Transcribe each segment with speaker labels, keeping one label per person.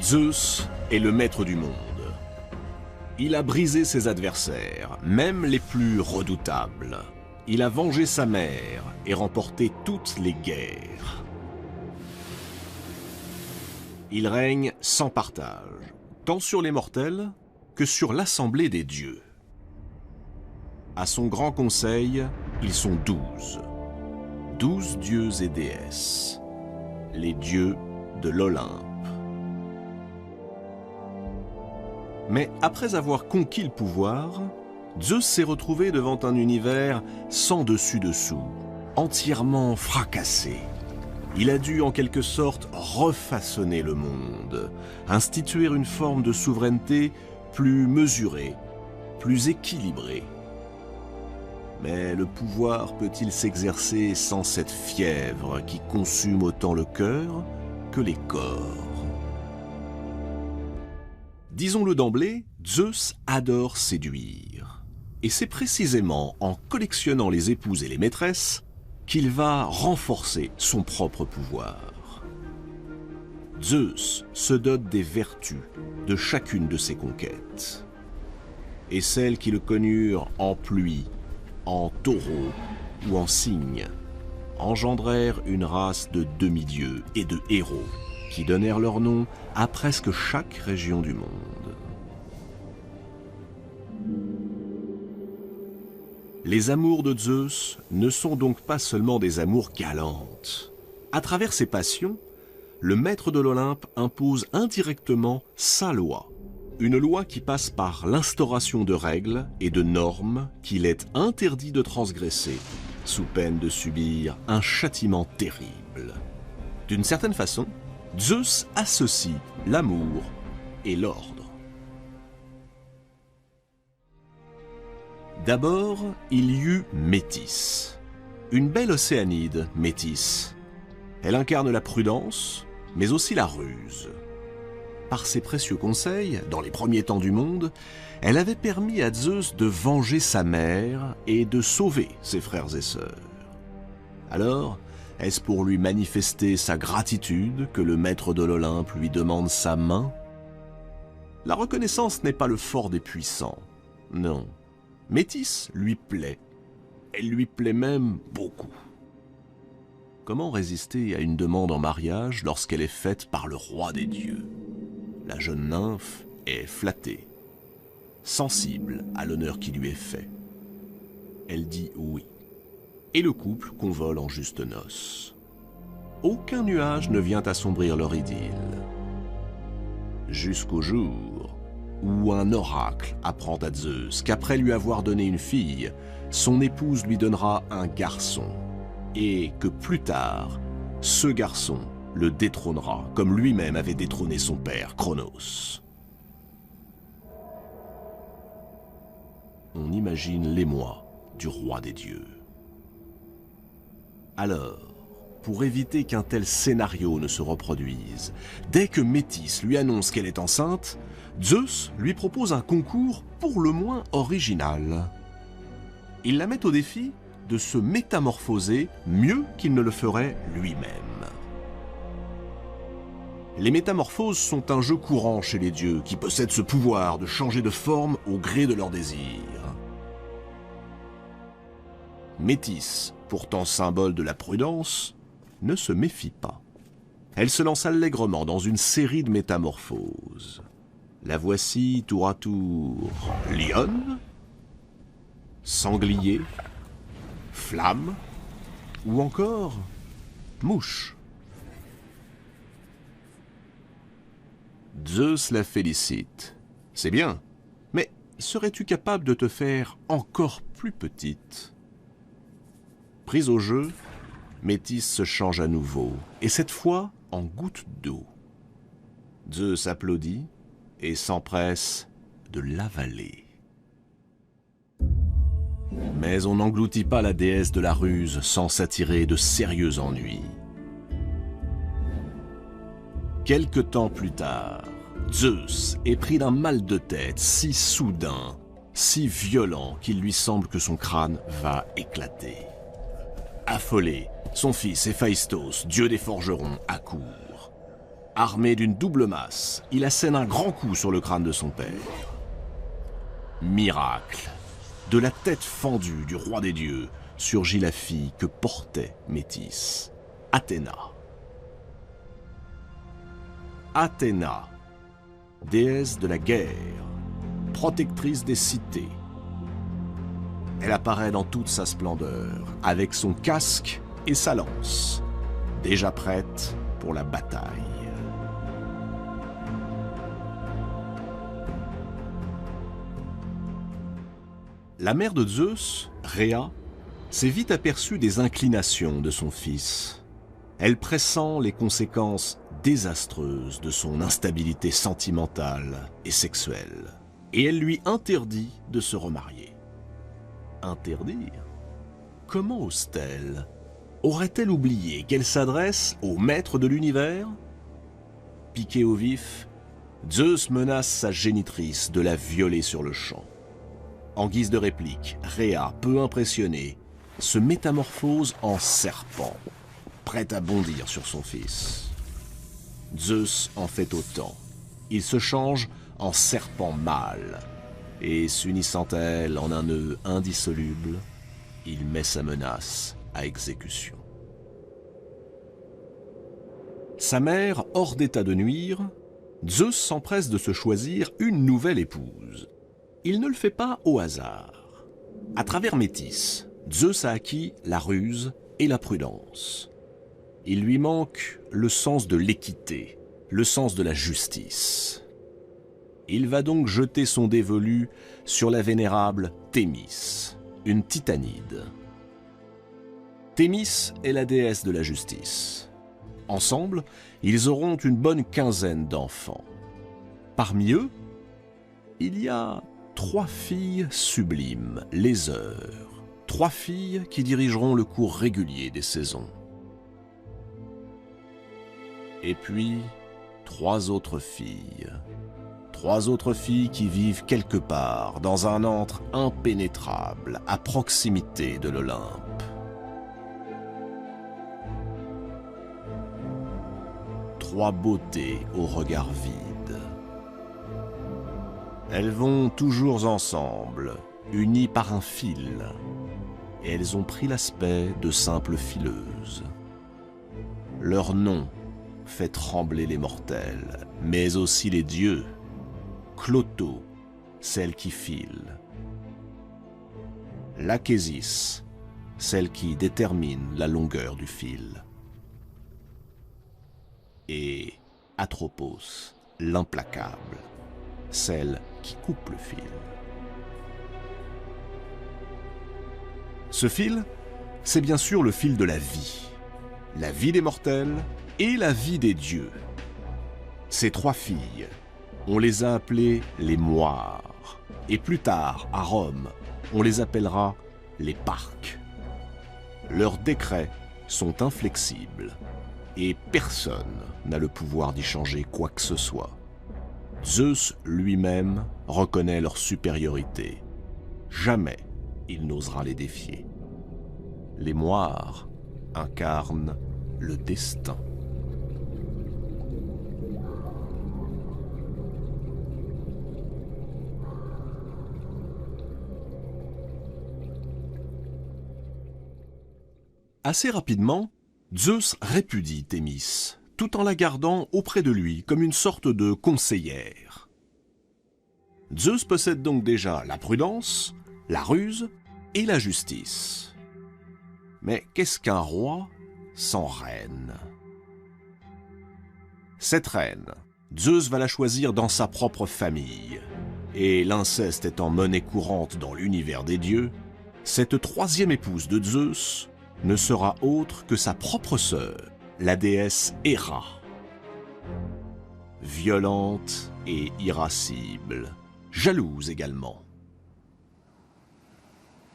Speaker 1: Zeus est le maître du monde. Il a brisé ses adversaires, même les plus redoutables. Il a vengé sa mère et remporté toutes les guerres. Il règne sans partage, tant sur les mortels que sur l'assemblée des dieux. À son grand conseil, ils sont 12. 12 dieux et déesses. Les dieux de l'Olympe. Mais après avoir conquis le pouvoir, Zeus s'est retrouvé devant un univers sans dessus-dessous, entièrement fracassé. Il a dû en quelque sorte refaçonner le monde, instituer une forme de souveraineté plus mesurée, plus équilibrée. Mais le pouvoir peut-il s'exercer sans cette fièvre qui consume autant le cœur que les corps? Disons-le d'emblée, Zeus adore séduire. Et c'est précisément en collectionnant les épouses et les maîtresses qu'il va renforcer son propre pouvoir. Zeus se dote des vertus de chacune de ses conquêtes. Et celles qui le connurent en pluie, en taureau ou en cygne, engendrèrent une race de demi-dieux et de héros qui donnèrent leur nom à presque chaque région du monde. Les amours de Zeus ne sont donc pas seulement des amours galantes. À travers ses passions, le maître de l'Olympe impose indirectement sa loi. Une loi qui passe par l'instauration de règles et de normes qu'il est interdit de transgresser, sous peine de subir un châtiment terrible. D'une certaine façon, Zeus associe l'amour et l'ordre. D'abord, il y eut Métis, une belle océanide, Métis. Elle incarne la prudence, mais aussi la ruse. Par ses précieux conseils, dans les premiers temps du monde, elle avait permis à Zeus de venger sa mère et de sauver ses frères et sœurs. Alors, est-ce pour lui manifester sa gratitude que le maître de l'Olympe lui demande sa main? La reconnaissance n'est pas le fort des puissants, non. Métis lui plaît. Elle lui plaît même beaucoup. Comment résister à une demande en mariage lorsqu'elle est faite par le roi des dieux? La jeune nymphe est flattée, sensible à l'honneur qui lui est fait. Elle dit oui. Et le couple convole en justes noces. Aucun nuage ne vient assombrir leur idylle. Jusqu'au jour où un oracle apprend à Zeus qu'après lui avoir donné une fille, son épouse lui donnera un garçon, et que plus tard, ce garçon le détrônera, comme lui-même avait détrôné son père, Cronos. On imagine l'émoi du roi des dieux. Alors, pour éviter qu'un tel scénario ne se reproduise, dès que Métis lui annonce qu'elle est enceinte, Zeus lui propose un concours pour le moins original. Il la met au défi de se métamorphoser mieux qu'il ne le ferait lui-même. Les métamorphoses sont un jeu courant chez les dieux qui possèdent ce pouvoir de changer de forme au gré de leurs désirs. Métis, pourtant symbole de la prudence, ne se méfie pas. Elle se lance allègrement dans une série de métamorphoses. La voici tour à tour lionne, sanglier, flamme ou encore mouche. Zeus la félicite. C'est bien, mais serais-tu capable de te faire encore plus petite? Prise au jeu, Métis se change à nouveau, et cette fois en goutte d'eau. Zeus applaudit et s'empresse de l'avaler. Mais on n'engloutit pas la déesse de la ruse sans s'attirer de sérieux ennuis. Quelque temps plus tard, Zeus est pris d'un mal de tête si soudain, si violent qu'il lui semble que son crâne va éclater. Affolé, son fils Héphaïstos, dieu des forgerons, accourt. Armé d'une double masse, il assène un grand coup sur le crâne de son père. Miracle! De la tête fendue du roi des dieux surgit la fille que portait Métis, Athéna. Athéna, déesse de la guerre, protectrice des cités. Elle apparaît dans toute sa splendeur, avec son casque et sa lance, déjà prête pour la bataille. La mère de Zeus, Rhéa, s'est vite aperçue des inclinations de son fils. Elle pressent les conséquences désastreuses de son instabilité sentimentale et sexuelle, et elle lui interdit de se remarier. Interdire? Comment ose-t-elle? Aurait-elle oublié qu'elle s'adresse au maître de l'univers? Piqué au vif, Zeus menace sa génitrice de la violer sur le champ. En guise de réplique, Rhéa, peu impressionnée, se métamorphose en serpent, prête à bondir sur son fils. Zeus en fait autant. Il se change en serpent mâle, et s'unissant à elle en un nœud indissoluble, il met sa menace à exécution. Sa mère, hors d'état de nuire, Zeus s'empresse de se choisir une nouvelle épouse. Il ne le fait pas au hasard. À travers Métis, Zeus a acquis la ruse et la prudence. Il lui manque le sens de l'équité, le sens de la justice. Il va donc jeter son dévolu sur la vénérable Thémis, une titanide. Thémis est la déesse de la justice. Ensemble, ils auront une bonne quinzaine d'enfants. Parmi eux, il y a 3 filles sublimes, les Heures. 3 filles qui dirigeront le cours régulier des saisons. Et puis, 3 autres filles. 3 autres filles qui vivent quelque part dans un antre impénétrable à proximité de l'Olympe. 3 beautés au regard vide. Elles vont toujours ensemble, unies par un fil, et elles ont pris l'aspect de simples fileuses. Leur nom fait trembler les mortels, mais aussi les dieux. Cloto, celle qui file. L'Achésis, celle qui détermine la longueur du fil. Et Atropos, l'implacable, celle qui coupe le fil. Ce fil, c'est bien sûr le fil de la vie des mortels et la vie des dieux. Ces 3 filles, on les a appelées les moires, et plus tard, à Rome, on les appellera les parques. Leurs décrets sont inflexibles, et personne n'a le pouvoir d'y changer quoi que ce soit. Zeus lui-même reconnaît leur supériorité. Jamais il n'osera les défier. Les moires incarnent le destin. Assez rapidement, Zeus répudie Thémis, tout en la gardant auprès de lui comme une sorte de conseillère. Zeus possède donc déjà la prudence, la ruse et la justice. Mais qu'est-ce qu'un roi sans reine? Cette reine, Zeus va la choisir dans sa propre famille. Et l'inceste étant monnaie courante dans l'univers des dieux, cette 3e épouse de Zeus ne sera autre que sa propre sœur, la déesse Héra. Violente et irascible, jalouse également.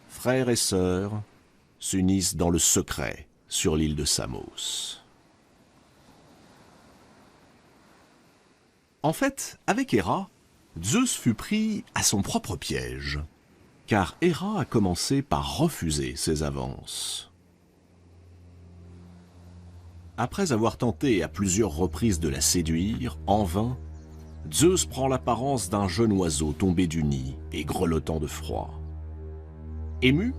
Speaker 1: Frères et sœurs s'unissent dans le secret sur l'île de Samos. En fait, avec Héra, Zeus fut pris à son propre piège, car Héra a commencé par refuser ses avances. Après avoir tenté à plusieurs reprises de la séduire, en vain, Zeus prend l'apparence d'un jeune oiseau tombé du nid et grelottant de froid. Émue,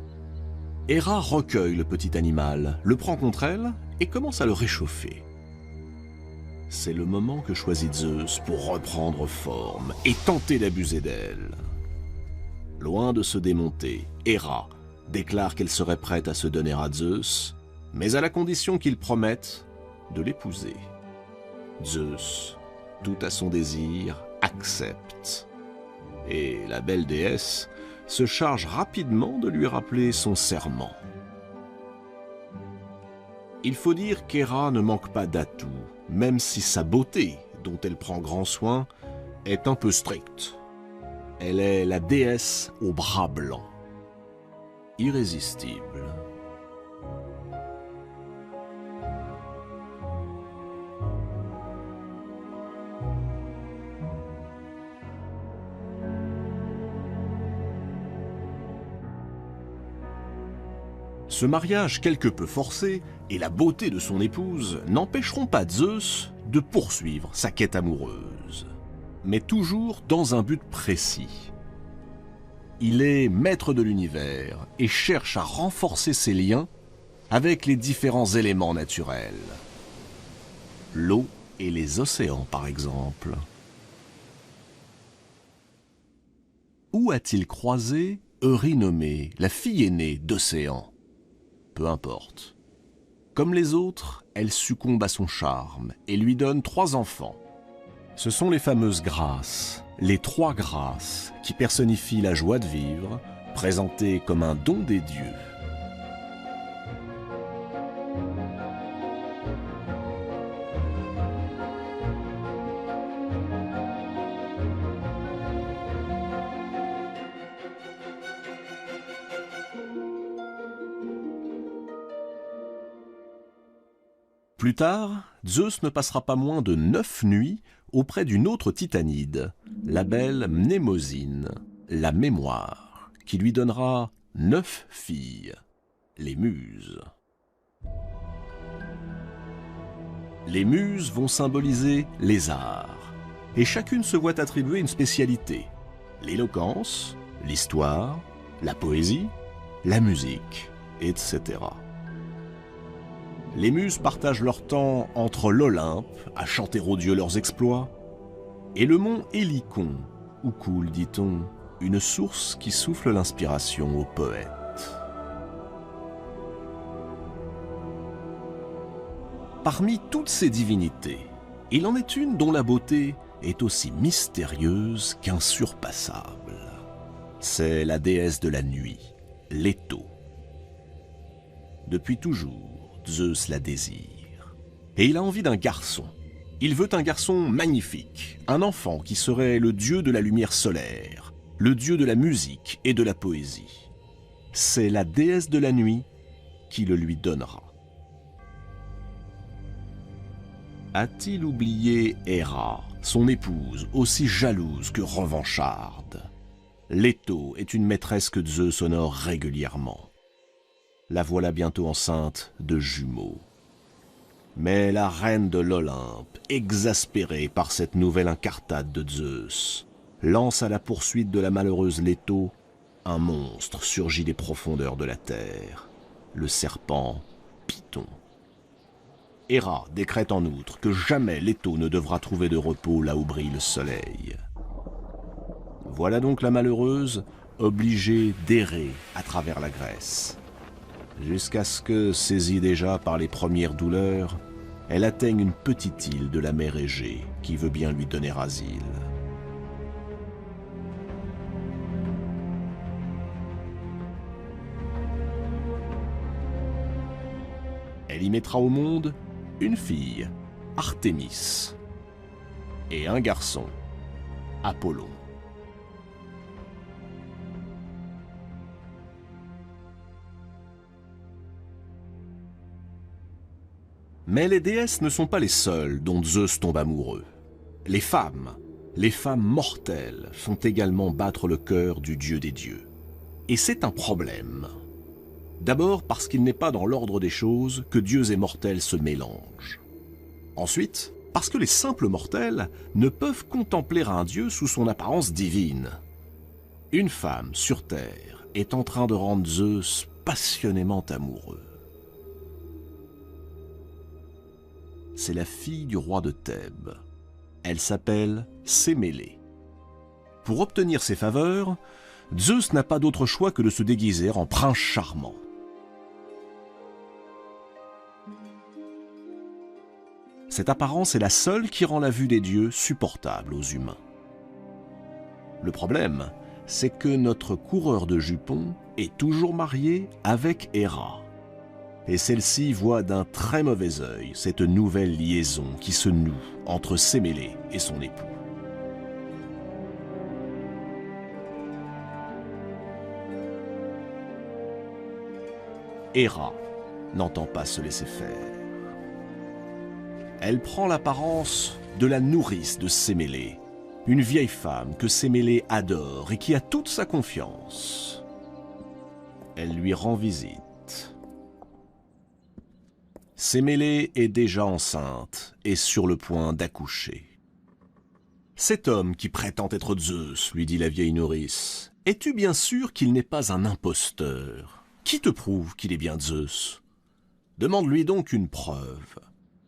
Speaker 1: Héra recueille le petit animal, le prend contre elle et commence à le réchauffer. C'est le moment que choisit Zeus pour reprendre forme et tenter d'abuser d'elle. Loin de se démonter, Héra déclare qu'elle serait prête à se donner à Zeus, mais à la condition qu'il promette de l'épouser. Zeus, tout à son désir, accepte. Et la belle déesse se charge rapidement de lui rappeler son serment. Il faut dire qu'Héra ne manque pas d'atouts, même si sa beauté, dont elle prend grand soin, est un peu stricte. Elle est la déesse aux bras blancs. Irrésistible. Ce mariage quelque peu forcé et la beauté de son épouse n'empêcheront pas Zeus de poursuivre sa quête amoureuse, mais toujours dans un but précis. Il est maître de l'univers et cherche à renforcer ses liens avec les différents éléments naturels. L'eau et les océans, par exemple. Où a-t-il croisé Eurynomée, la fille aînée d'Océan ? Peu importe. Comme les autres, elle succombe à son charme et lui donne 3 enfants. Ce sont les fameuses grâces, les 3 grâces, qui personnifient la joie de vivre, présentée comme un don des dieux. Plus tard, Zeus ne passera pas moins de 9 nuits auprès d'une autre titanide, la belle Mnémosyne, la mémoire, qui lui donnera 9 filles, les Muses. Les Muses vont symboliser les arts, et chacune se voit attribuer une spécialité, l'éloquence, l'histoire, la poésie, la musique, etc. Les Muses partagent leur temps entre l'Olympe, à chanter aux dieux leurs exploits, et le mont Hélicon, où coule, dit-on, une source qui souffle l'inspiration aux poètes. Parmi toutes ces divinités, il en est une dont la beauté est aussi mystérieuse qu'insurpassable. C'est la déesse de la nuit, Leto. Depuis toujours, Zeus la désire. Et il a envie d'un garçon. Il veut un garçon magnifique, un enfant qui serait le dieu de la lumière solaire, le dieu de la musique et de la poésie. C'est la déesse de la nuit qui le lui donnera. A-t-il oublié Héra, son épouse, aussi jalouse que revancharde? Leto est une maîtresse que Zeus honore régulièrement. La voilà bientôt enceinte de jumeaux. Mais la reine de l'Olympe, exaspérée par cette nouvelle incartade de Zeus, lance à la poursuite de la malheureuse Leto un monstre surgi des profondeurs de la terre, le serpent Python. Héra décrète en outre que jamais Leto ne devra trouver de repos là où brille le soleil. Voilà donc la malheureuse obligée d'errer à travers la Grèce, jusqu'à ce que, saisie déjà par les premières douleurs, elle atteigne une petite île de la mer Égée qui veut bien lui donner asile. Elle y mettra au monde une fille, Artémis, et un garçon, Apollon. Mais les déesses ne sont pas les seules dont Zeus tombe amoureux. Les femmes mortelles, font également battre le cœur du dieu des dieux. Et c'est un problème. D'abord parce qu'il n'est pas dans l'ordre des choses que dieux et mortels se mélangent. Ensuite, parce que les simples mortels ne peuvent contempler un dieu sous son apparence divine. Une femme sur terre est en train de rendre Zeus passionnément amoureux. C'est la fille du roi de Thèbes. Elle s'appelle Sémélé. Pour obtenir ses faveurs, Zeus n'a pas d'autre choix que de se déguiser en prince charmant. Cette apparence est la seule qui rend la vue des dieux supportable aux humains. Le problème, c'est que notre coureur de jupons est toujours marié avec Héra. Et celle-ci voit d'un très mauvais œil cette nouvelle liaison qui se noue entre Sémélé et son époux. Héra n'entend pas se laisser faire. Elle prend l'apparence de la nourrice de Sémélé, une vieille femme que Sémélé adore et qui a toute sa confiance. Elle lui rend visite. Sémélé est déjà enceinte et sur le point d'accoucher. « Cet homme qui prétend être Zeus, lui dit la vieille nourrice, es-tu bien sûr qu'il n'est pas un imposteur? Qui te prouve qu'il est bien Zeus? Demande-lui donc une preuve.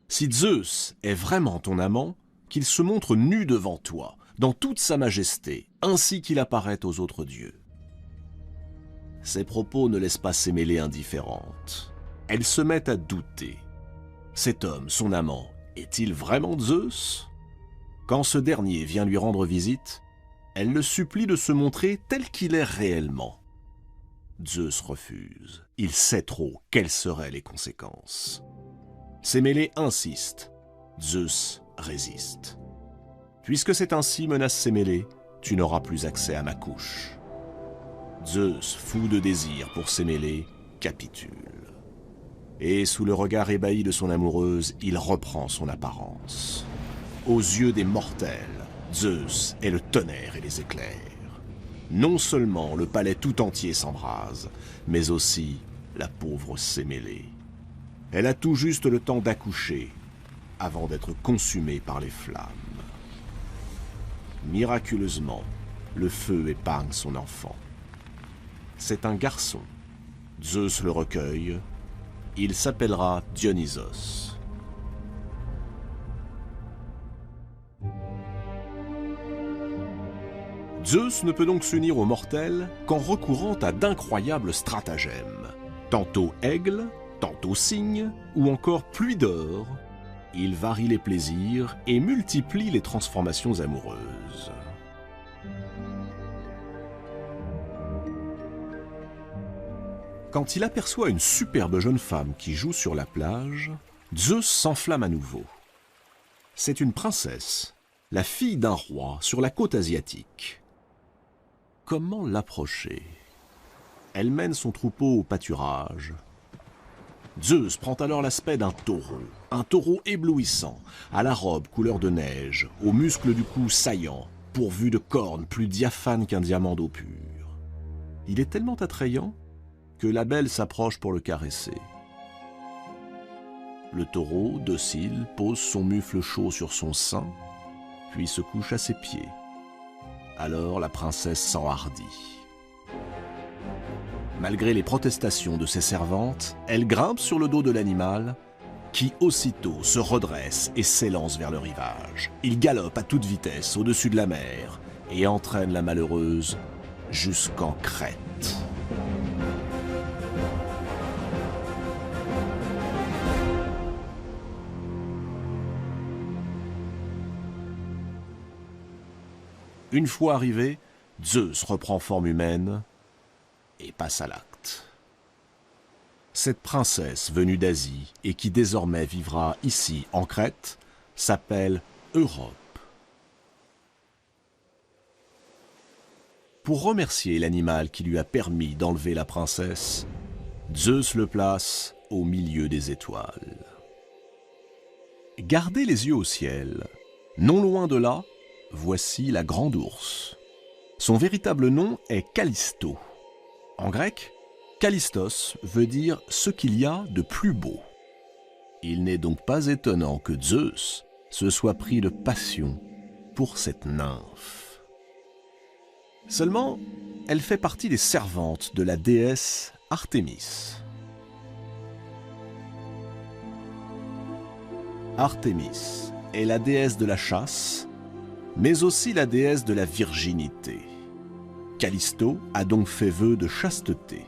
Speaker 1: Si Zeus est vraiment ton amant, qu'il se montre nu devant toi, dans toute sa majesté, ainsi qu'il apparaît aux autres dieux. » Ces propos ne laissent pas Sémélé indifférente. Elle se met à douter. Cet homme, son amant, est-il vraiment Zeus? Quand ce dernier vient lui rendre visite, elle le supplie de se montrer tel qu'il est réellement. Zeus refuse. Il sait trop quelles seraient les conséquences. Sémélé insiste. Zeus résiste. Puisque c'est ainsi, menace Sémélé, tu n'auras plus accès à ma couche. Zeus, fou de désir pour Sémélé, capitule. Et sous le regard ébahi de son amoureuse, il reprend son apparence. Aux yeux des mortels, Zeus est le tonnerre et les éclairs. Non seulement le palais tout entier s'embrase, mais aussi la pauvre Sémélé. Elle a tout juste le temps d'accoucher, avant d'être consumée par les flammes. Miraculeusement, le feu épargne son enfant. C'est un garçon. Zeus le recueille. Il s'appellera Dionysos. Zeus ne peut donc s'unir aux mortels qu'en recourant à d'incroyables stratagèmes. Tantôt aigle, tantôt cygne, ou encore pluie d'or. Il varie les plaisirs et multiplie les transformations amoureuses. Quand il aperçoit une superbe jeune femme qui joue sur la plage, Zeus s'enflamme à nouveau. C'est une princesse, la fille d'un roi sur la côte asiatique. Comment l'approcher? Elle mène son troupeau au pâturage. Zeus prend alors l'aspect d'un taureau éblouissant, à la robe couleur de neige, aux muscles du cou saillants, pourvu de cornes plus diaphanes qu'un diamant d'eau pure. Il est tellement attrayant que la belle s'approche pour le caresser. Le taureau, docile, pose son mufle chaud sur son sein, puis se couche à ses pieds. Alors la princesse s'enhardit. Malgré les protestations de ses servantes, elle grimpe sur le dos de l'animal, qui aussitôt se redresse et s'élance vers le rivage. Il galope à toute vitesse au-dessus de la mer et entraîne la malheureuse jusqu'en Crète. Une fois arrivé, Zeus reprend forme humaine et passe à l'acte. Cette princesse venue d'Asie et qui désormais vivra ici en Crète s'appelle Europe. Pour remercier l'animal qui lui a permis d'enlever la princesse, Zeus le place au milieu des étoiles. Gardez les yeux au ciel. Non loin de là, voici la grande ours. Son véritable nom est Callisto. En grec, Callistos veut dire ce qu'il y a de plus beau. Il n'est donc pas étonnant que Zeus se soit pris de passion pour cette nymphe. Seulement, elle fait partie des servantes de la déesse Artémis. Artémis est la déesse de la chasse, mais aussi la déesse de la virginité. Callisto a donc fait vœu de chasteté.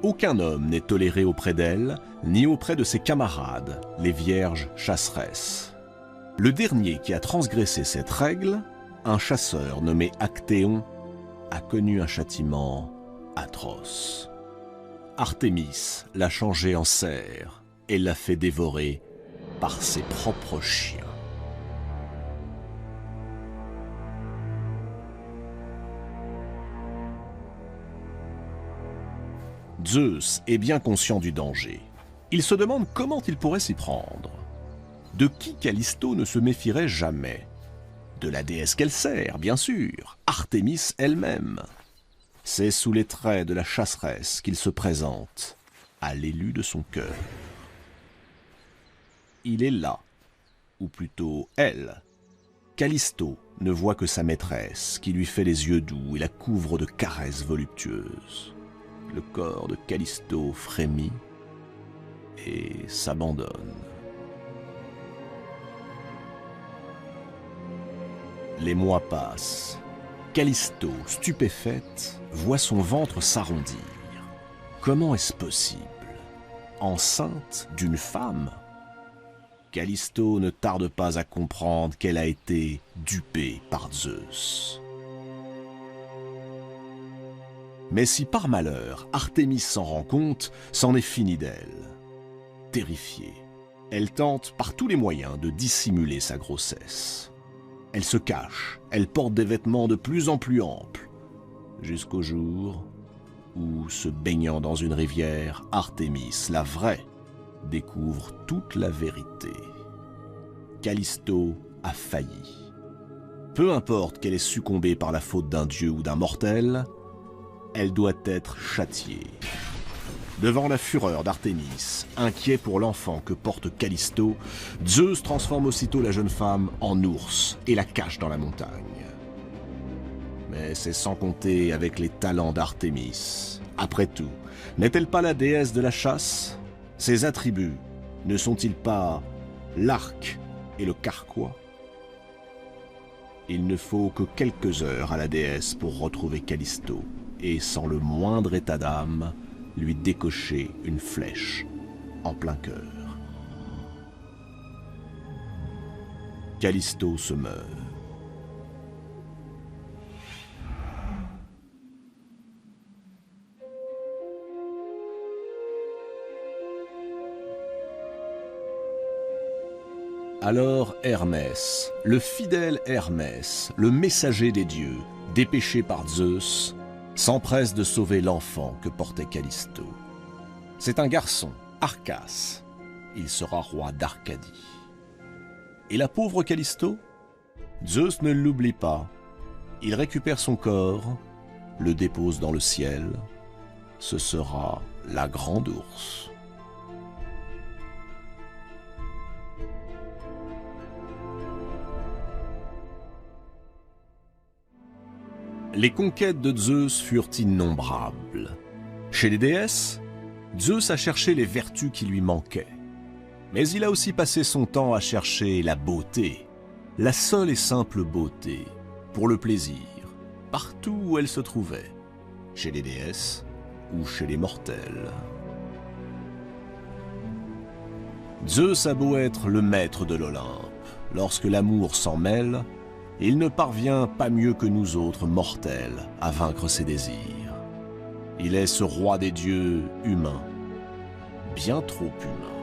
Speaker 1: Aucun homme n'est toléré auprès d'elle, ni auprès de ses camarades, les vierges chasseresses. Le dernier qui a transgressé cette règle, un chasseur nommé Actéon, a connu un châtiment atroce. Artémis l'a changé en cerf et l'a fait dévorer par ses propres chiens. Zeus est bien conscient du danger. Il se demande comment il pourrait s'y prendre. De qui Callisto ne se méfierait jamais? De la déesse qu'elle sert, bien sûr, Artémis elle-même. C'est sous les traits de la chasseresse qu'il se présente à l'élu de son cœur. Il est là, ou plutôt elle. Callisto ne voit que sa maîtresse, qui lui fait les yeux doux et la couvre de caresses voluptueuses. Le corps de Callisto frémit et s'abandonne. Les mois passent. Callisto, stupéfaite, voit son ventre s'arrondir. Comment est-ce possible? Enceinte d'une femme? Callisto ne tarde pas à comprendre qu'elle a été dupée par Zeus. Mais si par malheur Artémis s'en rend compte, c'en est fini d'elle. Terrifiée, elle tente par tous les moyens de dissimuler sa grossesse. Elle se cache, elle porte des vêtements de plus en plus amples, jusqu'au jour où, se baignant dans une rivière, Artémis, la vraie, découvre toute la vérité. Callisto a failli. Peu importe qu'elle ait succombé par la faute d'un dieu ou d'un mortel, elle doit être châtiée. Devant la fureur d'Artémis, inquiet pour l'enfant que porte Callisto, Zeus transforme aussitôt la jeune femme en ours et la cache dans la montagne. Mais c'est sans compter avec les talents d'Artémis. Après tout, n'est-elle pas la déesse de la chasse? Ses attributs ne sont-ils pas l'arc et le carquois? Il ne faut que quelques heures à la déesse pour retrouver Callisto, et sans le moindre état d'âme, lui décocher une flèche en plein cœur. Callisto se meurt. Alors Hermès, le fidèle Hermès, le messager des dieux, dépêché par Zeus, s'empresse de sauver l'enfant que portait Callisto. C'est un garçon, Arcas. Il sera roi d'Arcadie. Et la pauvre Callisto? Zeus ne l'oublie pas. Il récupère son corps, le dépose dans le ciel. Ce sera la grande ours. Les conquêtes de Zeus furent innombrables. Chez les déesses, Zeus a cherché les vertus qui lui manquaient. Mais il a aussi passé son temps à chercher la beauté, la seule et simple beauté, pour le plaisir, partout où elle se trouvait, chez les déesses ou chez les mortels. Zeus a beau être le maître de l'Olympe, lorsque l'amour s'en mêle, il ne parvient pas mieux que nous autres mortels à vaincre ses désirs. Il est ce roi des dieux humain, bien trop humain.